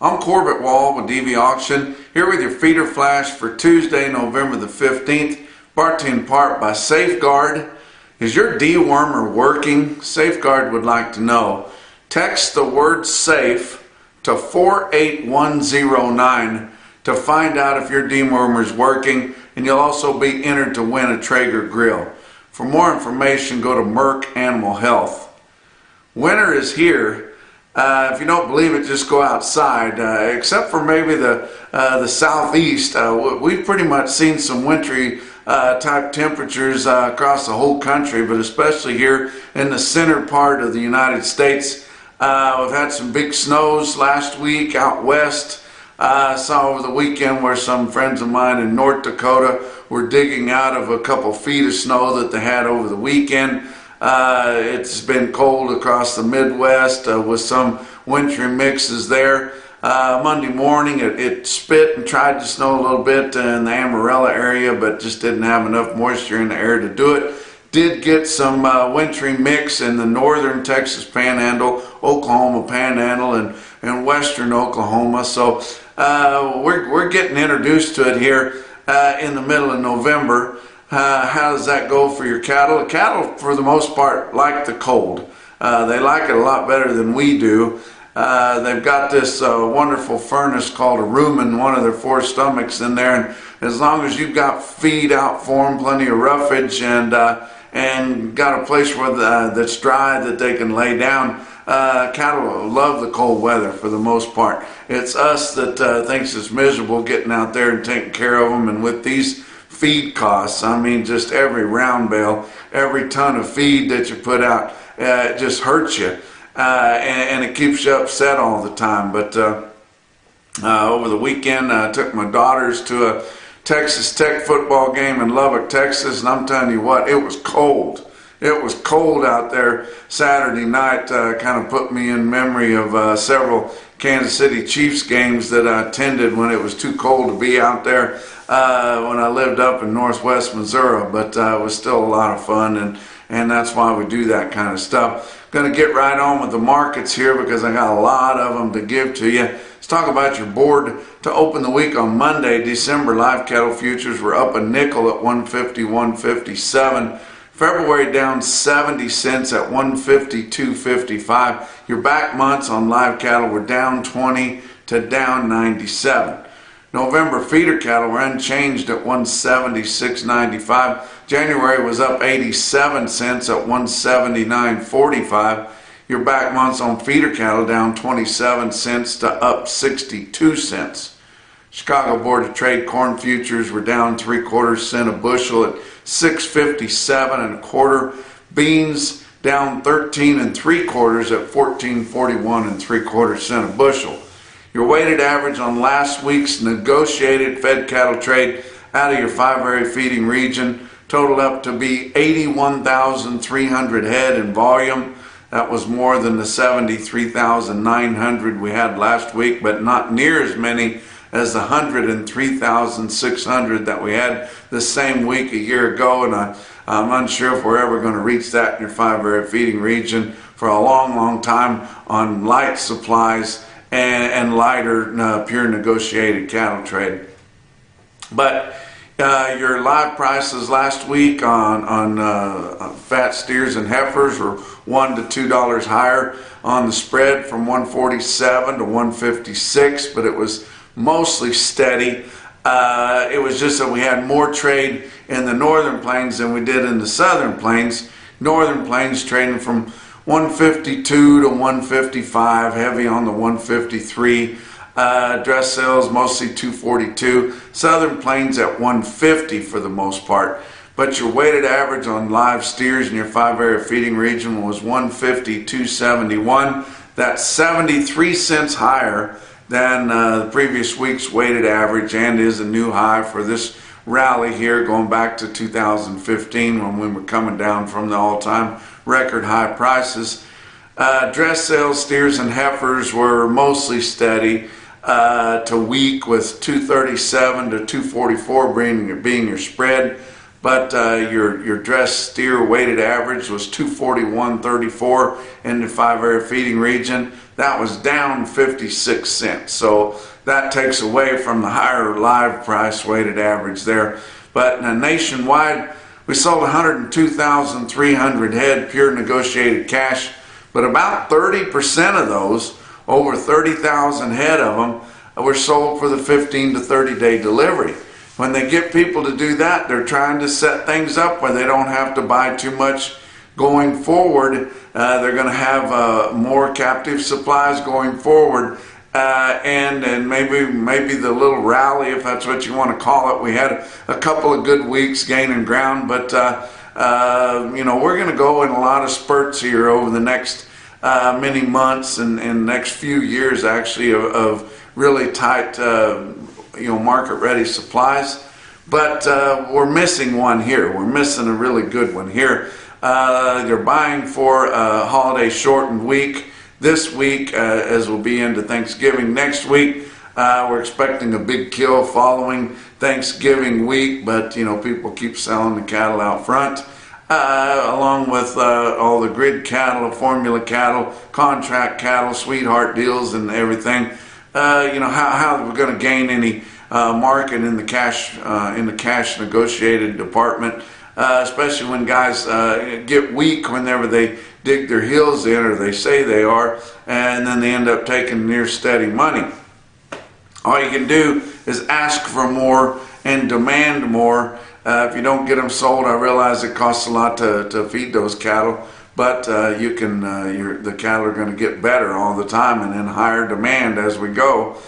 I'm Corbett Wall with DV Auction, here with your feeder flash for Tuesday, November the 15th, brought to you in part by Safeguard. Is your dewormer working? Safeguard would like to know. Text the word SAFE to 48109 to find out if your dewormer is working, and you'll also be entered to win a Traeger grill. For more information, go to Merck Animal Health. Winter is here. If you don't believe it, just go outside. Except for maybe the southeast, we've pretty much seen some wintry type temperatures across the whole country, but especially here in the center part of the United States. We've had some big snows last week out west. I saw over the weekend where some friends of mine in North Dakota were digging out of a couple feet of snow that they had over the weekend. It's been cold across the Midwest with some wintry mixes there. Monday morning it spit and tried to snow a little bit in the Amarillo area, but just didn't have enough moisture in the air to do it. Did get some wintry mix in the northern Texas Panhandle, Oklahoma Panhandle, and western Oklahoma. So we're getting introduced to it here in the middle of November. How does that go for your cattle? The cattle, for the most part, like the cold. They like it a lot better than we do. They've got this wonderful furnace called a rumen, one of their four stomachs in there, and as long as you've got feed out for them, plenty of roughage, and got a place where that's dry that they can lay down, cattle love the cold weather for the most part. It's us that thinks it's miserable getting out there and taking care of them, and with these feed costs, I mean, just every round bale, every ton of feed that you put out, it just hurts you, and it keeps you upset all the time. But over the weekend, I took my daughters to a Texas Tech football game in Lubbock, Texas, and I'm telling you what, it was cold. It was cold out there Saturday night. Kind of put me in memory of several Kansas City Chiefs games that I attended when it was too cold to be out there when I lived up in northwest Missouri. But it was still a lot of fun, and that's why we do that kind of stuff. Going to get right on with the markets here because I got a lot of them to give to you. Let's talk about your board to open the week on Monday. December live cattle futures were up a nickel at 150-157. February down 70 cents at 152.55. Your back months on live cattle were down 20 to down 97. November feeder cattle were unchanged at 176.95. January was up 87 cents at 179.45. Your back months on feeder cattle down 27 cents to up 62 cents. Chicago Board of Trade corn futures were down 3/4 cent a bushel at 6.57 1/4. Beans down 13 3/4 at 14.41 3/4 cent a bushel. Your weighted average on last week's negotiated fed cattle trade out of your 5-area feeding region totaled up to be 81,300 head in volume. That was more than the 73,900 we had last week, but not near as many as the 103,600 that we had the same week a year ago, and I'm unsure if we're ever going to reach that in your 5-area feeding region for a long, long time on light supplies and lighter pure negotiated cattle trade. But your live prices last week on fat steers and heifers were $1 to $2 higher on the spread, from 147 to 156, but it was mostly steady. It was just that we had more trade in the northern plains than we did in the southern plains. Northern plains trading from 152 to 155, heavy on the 153. Dress sales mostly 242. Southern plains at 150 for the most part. But your weighted average on live steers in your 5-area feeding region was 150.271. That's 73 cents higher than the previous week's weighted average, and is a new high for this rally here going back to 2015 when we were coming down from the all-time record high prices. Dress sales, steers and heifers were mostly steady to weak, with 237 to 244 being your spread. but your dressed steer weighted average was 241.34 in the 5-area feeding region. That was down 56 cents. So that takes away from the higher live price weighted average there. But nationwide, we sold 102,300 head pure negotiated cash, but about 30% of those, over 30,000 head of them, were sold for the 15 to 30 day delivery. When they get people to do that, they're trying to set things up where they don't have to buy too much going forward. They're going to have more captive supplies going forward, and maybe the little rally, if that's what you want to call it. We had a couple of good weeks gaining ground, but we're going to go in a lot of spurts here over the next many months and next few years, actually, of really tight market ready supplies. But we're missing one here. We're missing a really good one here. They're buying for a holiday shortened week this week, as we'll be into Thanksgiving next week. We're expecting a big kill following Thanksgiving week, but people keep selling the cattle out front, along with all the grid cattle, formula cattle, contract cattle, sweetheart deals, and everything. How we're going to gain any market in the cash negotiated department, especially when guys get weak whenever they dig their heels in, or they say they are, and then they end up taking near steady money. All you can do is ask for more and demand more. If you don't get them sold, I realize it costs a lot to feed those cattle, but the cattle are going to get better all the time and in higher demand as we go.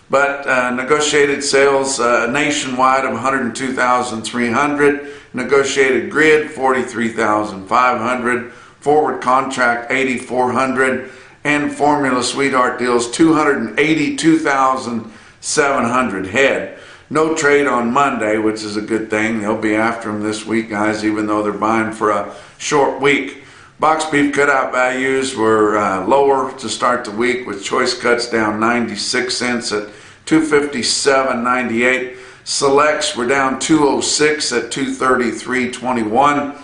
But negotiated sales nationwide of 102,300, negotiated grid 43,500, forward contract 8,400, and formula sweetheart deals 282,700 head. No trade on Monday, which is a good thing. They'll be after them this week, guys, even though they're buying for a short week. Box beef cutout values were lower to start the week, with choice cuts down 96 cents at $257.98. Selects were down 206 at $233.21.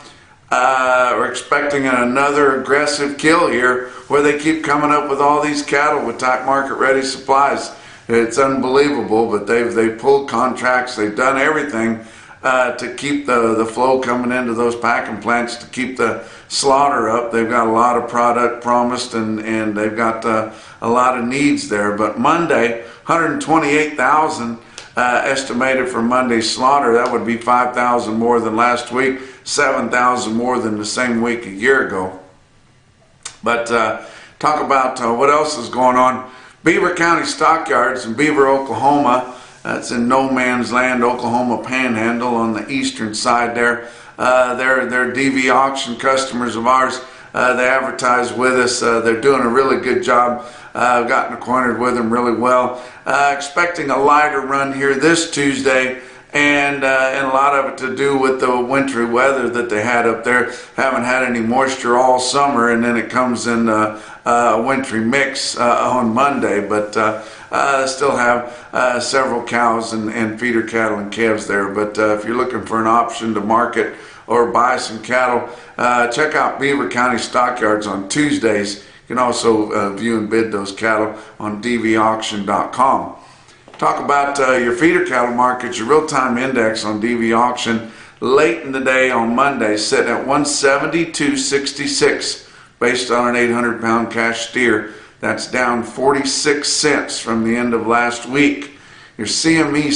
We're expecting another aggressive kill here, where they keep coming up with all these cattle with tight market ready supplies. It's unbelievable, but they've pulled contracts, they've done everything to keep the flow coming into those packing plants, to keep the slaughter up. They've got a lot of product promised, and they've got a lot of needs there. But Monday, 128,000 estimated for Monday's slaughter. That would be 5,000 more than last week, 7,000 more than the same week a year ago. But talk about what else is going on. Beaver County Stockyards in Beaver, Oklahoma. That's in no man's land, Oklahoma Panhandle, on the eastern side there. They're DV auction customers of ours. They advertise with us. They're doing a really good job. I've gotten acquainted with them really well. Expecting a lighter run here this Tuesday, and a lot of it to do with the wintry weather that they had up there. Haven't had any moisture all summer, and then it comes in a wintry mix on Monday, but still have several cows and feeder cattle and calves there. But if you're looking for an option to market or buy some cattle, check out Beaver County Stockyards on Tuesdays. You can also view and bid those cattle on dvauction.com. Talk about your feeder cattle markets. Your real-time index on DV Auction late in the day on Monday sitting at 172.66 based on an 800-pound cash steer. That's down 46 cents from the end of last week. Your CME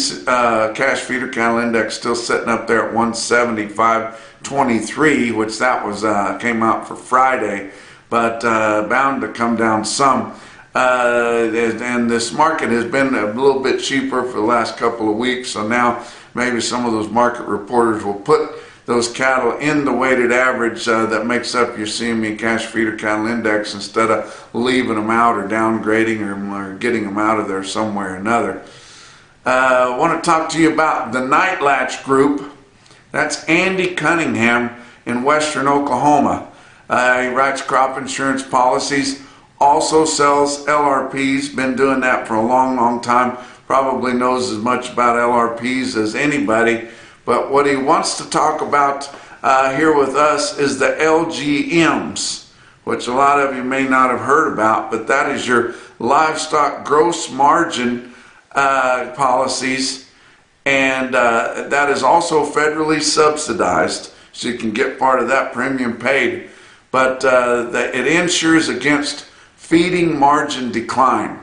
cash feeder cattle index still sitting up there at 175.23, which that was came out for Friday, but bound to come down some. And this market has been a little bit cheaper for the last couple of weeks, so now maybe some of those market reporters will put those cattle in the weighted average that makes up your CME cash feeder cattle index, instead of leaving them out or downgrading or getting them out of there somewhere or another. I want to talk to you about the Night Latch Group. That's Andy Cunningham in western Oklahoma. He writes crop insurance policies, also sells LRPs, been doing that for a long, long time, probably knows as much about LRPs as anybody. But what he wants to talk about here with us is the LGMs, which a lot of you may not have heard about, but that is your livestock gross margin policies, and that is also federally subsidized, so you can get part of that premium paid. But it insures against feeding margin decline.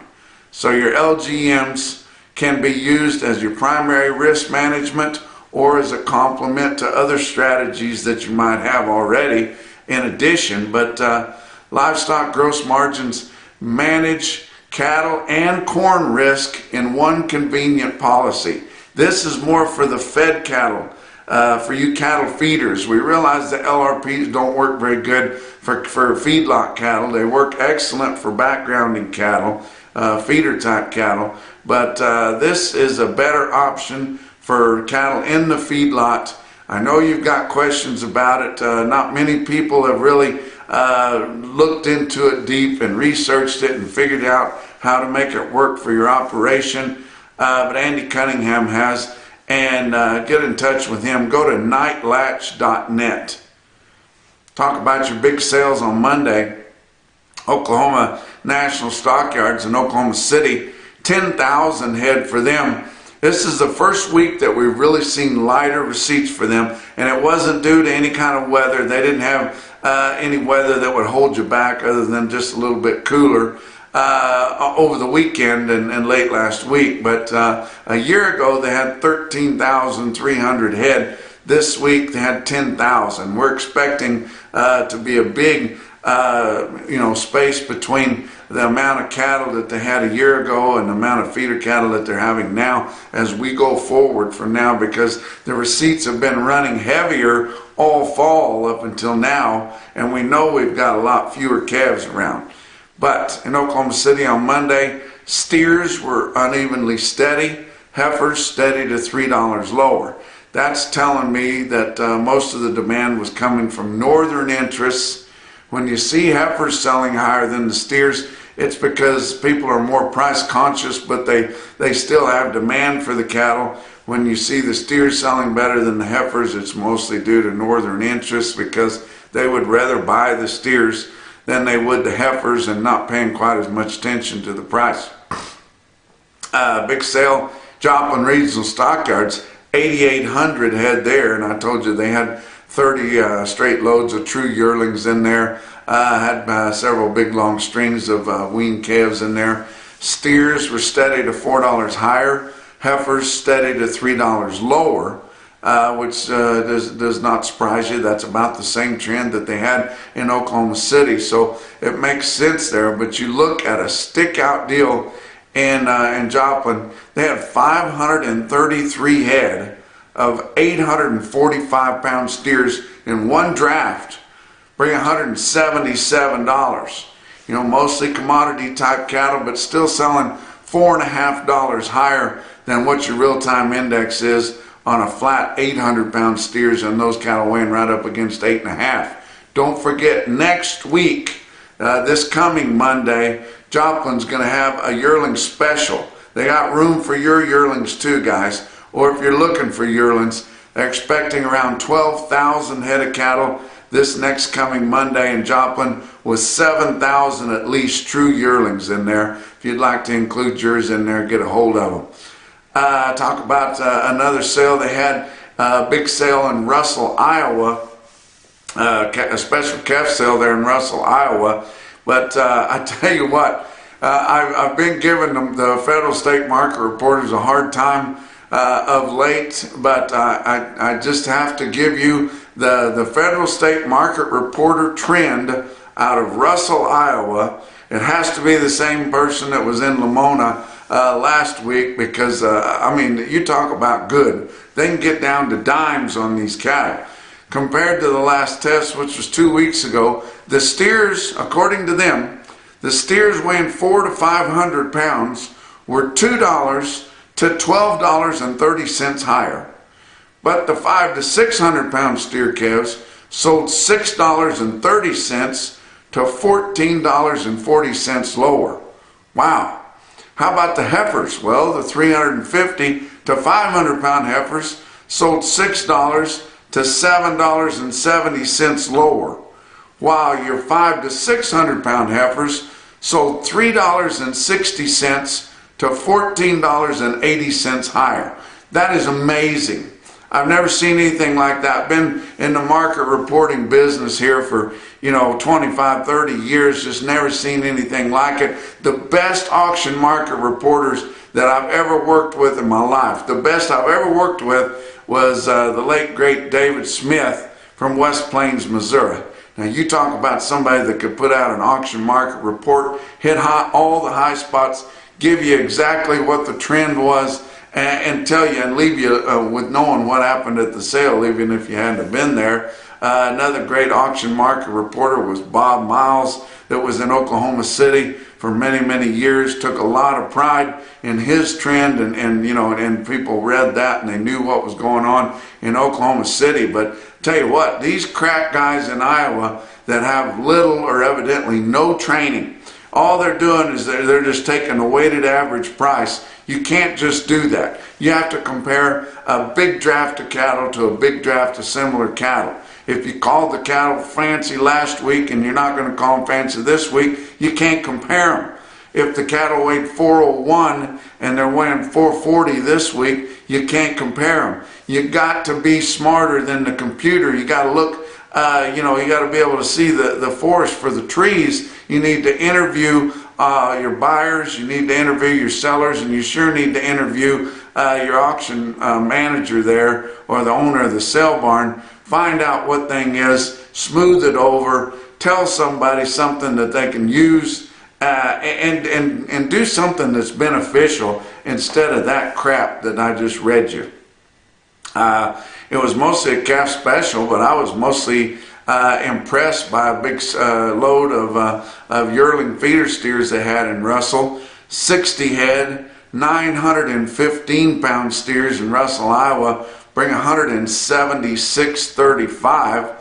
So your LGMs can be used as your primary risk management or as a complement to other strategies that you might have already in addition. But livestock gross margins manage cattle and corn risk in one convenient policy. This is more for the fed cattle, for you cattle feeders. We realize the LRPs don't work very good for feedlot cattle. They work excellent for backgrounding cattle, feeder type cattle, but this is a better option for cattle in the feedlot. I know you've got questions about it. Not many people have really looked into it deep and researched it and figured out how to make it work for your operation, but Andy Cunningham has, and get in touch with him. Go to nightlatch.net. Talk about your big sales on Monday. Oklahoma National Stockyards in Oklahoma City, 10,000 head for them. This is the first week that we've really seen lighter receipts for them, and it wasn't due to any kind of weather. They didn't have any weather that would hold you back other than just a little bit cooler over the weekend and late last week. But a year ago they had 13,300 head. This week they had 10,000. We're expecting to be a big space between the amount of cattle that they had a year ago and the amount of feeder cattle that they're having now as we go forward from now, because the receipts have been running heavier all fall up until now, and we know we've got a lot fewer calves around. But in Oklahoma City on Monday, steers were unevenly steady, heifers steady to $3 lower. That's telling me that most of the demand was coming from northern interests. When you see heifers selling higher than the steers, it's because people are more price conscious, but they still have demand for the cattle. When you see the steers selling better than the heifers, it's mostly due to northern interests, because they would rather buy the steers than they would the heifers and not paying quite as much attention to the price. Big sale, Joplin Regional Stockyards, 8,800 head there, and I told you they had 30 straight loads of true yearlings in there. Had several big long strings of weaned calves in there. Steers were steady to $4 higher. Heifers steady to $3 lower, which does not surprise you. That's about the same trend that they had in Oklahoma City, so it makes sense there. But you look at a stick-out deal in Joplin. They had 533 head of 845-pound steers in one draft, bring $177. Mostly commodity type cattle, but still selling $4.50 higher than what your real-time index is on a flat 800-pound steers, and those cattle weighing right up against 8.5. Don't forget, next week, this coming Monday, Joplin's going to have a yearling special. They got room for your yearlings too, guys. Or if you're looking for yearlings, they're expecting around 12,000 head of cattle this next coming Monday in Joplin, with 7,000 at least true yearlings in there. If you'd like to include yours in there, get a hold of them. Talk about another sale. They had a big sale in Russell, Iowa, a special calf sale there in Russell, Iowa. But I tell you what, I've been giving the federal state market reporters a hard time of late, but I just have to give you the federal state market reporter trend out of Russell, Iowa. It has to be the same person that was in Lamona last week, because you talk about good. They can get down to dimes on these cattle. Compared to the last test, which was 2 weeks ago, the steers, according to them, the steers weighing 400 to 500 pounds were $2 to $12.30 higher. But the 500 to 600 pound steer calves sold $6.30 to $14.40 lower. Wow. How about the heifers? Well, the 350 to 500 pound heifers sold $6 to $7.70 lower, while your 5 to 600 pound heifers sold $3.60 to $14.80 higher. That is amazing. I've never seen anything like that. Been in the market reporting business here for 25, 30 years, just never seen anything like it. The best auction market reporters that I've ever worked with in my life. The best I've ever worked with was the late great David Smith from West Plains, Missouri. Now you talk about somebody that could put out an auction market report, hit all the high spots, give you exactly what the trend was, and tell you and leave you with knowing what happened at the sale, even if you hadn't been there. Another great auction market reporter was Bob Miles, that was in Oklahoma City for many, many years. Took a lot of pride in his trend, and people read that and they knew what was going on in Oklahoma City. But tell you what, these crack guys in Iowa that have little or evidently no training, all they're doing is they're just taking a weighted average price. You can't just do that. You have to compare a big draft of cattle to a big draft of similar cattle. If you called the cattle fancy last week and you're not going to call them fancy this week, you can't compare them. If the cattle weighed 401 and they're weighing 440 this week, you can't compare them. You got to be smarter than the computer. You got to look, you got to be able to see the forest for the trees. You need to interview your buyers, you need to interview your sellers, and you sure need to interview your auction manager there, or the owner of the sale barn. Find out what thing is, smooth it over, tell somebody something that they can use, and do something that's beneficial instead of that crap that I just read you. It was mostly a calf special, but I was mostly impressed by a big load of yearling feeder steers they had in Russell. 60 head, 915 pound steers in Russell, Iowa, bring 176.35.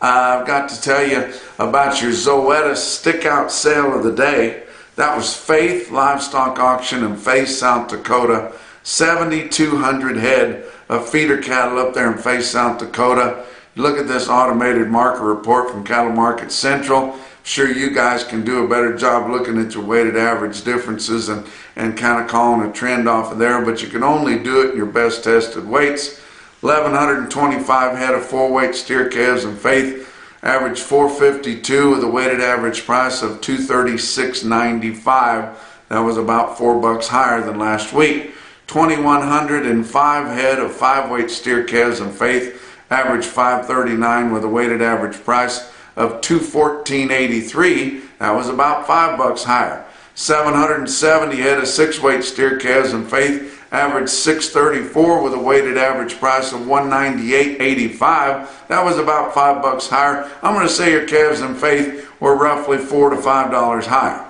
I've got to tell you about your Zoetta stick-out sale of the day. That was Faith Livestock Auction in Faith, South Dakota. 7,200 head of feeder cattle up there in Faith, South Dakota. Look at this automated market report from Cattle Market Central. I'm sure you guys can do a better job looking at your weighted average differences and kind of calling a trend off of there, but you can only do it in your best tested weights. 1,125 head of full-weight steer calves in Faith, average 452 with a weighted average price of $236.95. That was about $4 higher than last week. 2,105 head of 5-weight steer calves in Faith, average 539 with a weighted average price of $214.83. That was about $5 higher. 770 head of 6-weight steer calves in Faith, average 634 with a weighted average price of $198.85. That was about $5 higher. I'm going to say your calves in Faith were roughly $4 to $5 higher.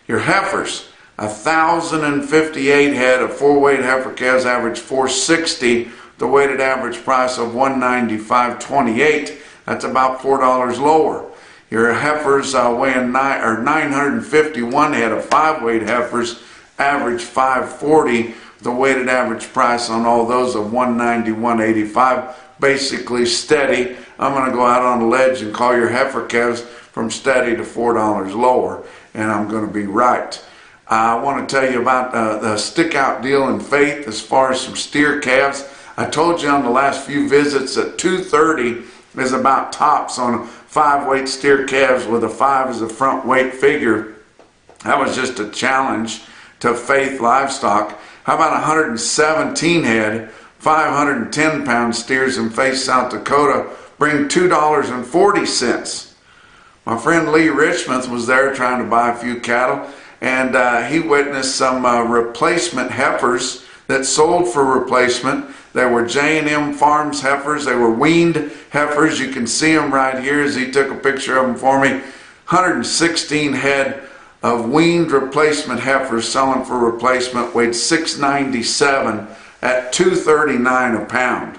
Your heifers, 1,058 head of 4-weight heifer calves, average 460, the weighted average price of $195.28. That's about $4 lower. Your heifers weighing 951 head of 5-weight heifers, average 540, the weighted average price on all those of $191.85. Basically steady. I'm going to go out on a ledge and call your heifer calves from steady to $4 lower, and I'm going to be right. I want to tell you about the stick-out deal in Faith as far as some steer calves. I told you on the last few visits that 230 is about tops on 5-weight steer calves with a 5 as a front weight figure. That was just a challenge to Faith Livestock. How about 117 head, 510 pound steers in Faith, South Dakota, bring $2.40. My friend Lee Richmond was there trying to buy a few cattle, and he witnessed some replacement heifers that sold for replacement. They were J&M Farms heifers. They were weaned heifers. You can see them right here as he took a picture of them for me. 116 head of weaned replacement heifers selling for replacement, weighed 697 at $239 a pound.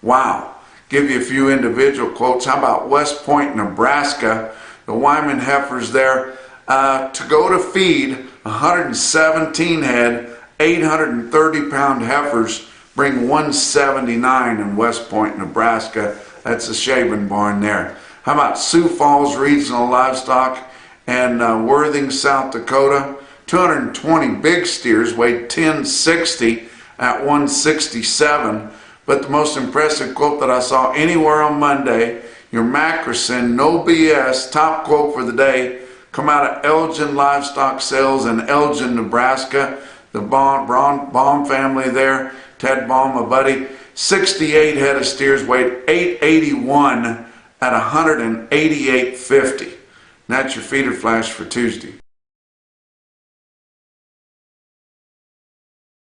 Wow. Give you a few individual quotes. How about West Point, Nebraska? The Wyman heifers there to go to feed, 117 head, 830 pound heifers, bring 179 in West Point, Nebraska. That's a shaving barn there. How about Sioux Falls Regional Livestock and Worthing, South Dakota? 220 big steers weighed 1060 at 167. But the most impressive quote that I saw anywhere on Monday, your Mackerson, no BS, top quote for the day, come out of Elgin Livestock Sales in Elgin, Nebraska. The Baum family there, Ted Baum, a buddy, 68 head of steers weighed 881 at 188.50. That's your feeder flash for Tuesday.